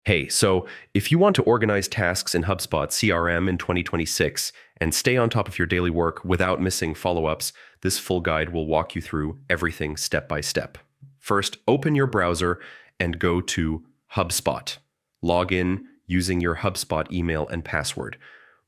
Hey, so if you want to organize tasks in HubSpot CRM in 2026 and stay on top of your daily work without missing follow-ups, this full guide will walk you through everything step by step. First, open your browser and go to HubSpot. Log in using your HubSpot email and password.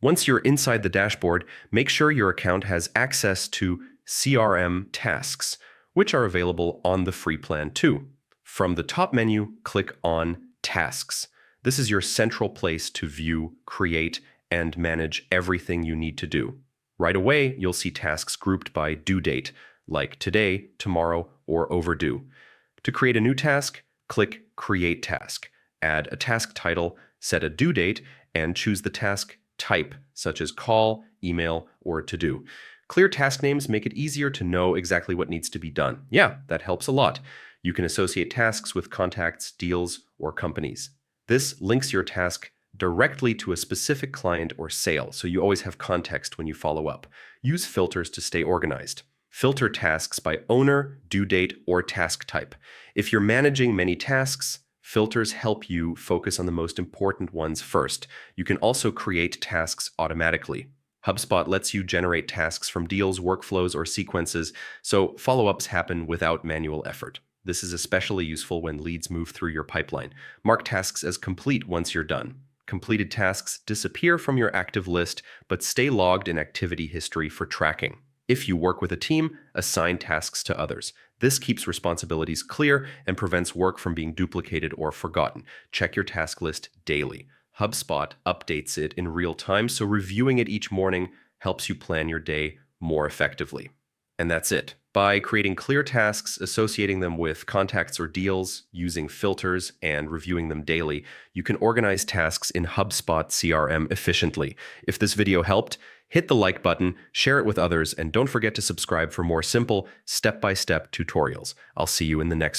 Once you're inside the dashboard, make sure your account has access to CRM tasks, which are available on the free plan too. From the top menu, click on Tasks. This is your central place to view, create, and manage everything you need to do. Right away, you'll see tasks grouped by due date, like today, tomorrow, or overdue. To create a new task, click Create Task. Add a task title, set a due date, and choose the task type, such as call, email, or to-do. Clear task names make it easier to know exactly what needs to be done. Yeah, that helps a lot. You can associate tasks with contacts, deals, or companies. This links your task directly to a specific client or sale, so you always have context when you follow up. Use filters to stay organized. Filter tasks by owner, due date, or task type. If you're managing many tasks, filters help you focus on the most important ones first. You can also create tasks automatically. HubSpot lets you generate tasks from deals, workflows, or sequences, so follow-ups happen without manual effort. This is especially useful when leads move through your pipeline. Mark tasks as complete once you're done. Completed tasks disappear from your active list, but stay logged in activity history for tracking. If you work with a team, assign tasks to others. This keeps responsibilities clear and prevents work from being duplicated or forgotten. Check your task list daily. HubSpot updates it in real time, so reviewing it each morning helps you plan your day more effectively. And that's it. By creating clear tasks, associating them with contacts or deals, using filters, and reviewing them daily, you can organize tasks in HubSpot CRM efficiently. If this video helped, hit the like button, share it with others, and don't forget to subscribe for more simple, step-by-step tutorials. I'll see you in the next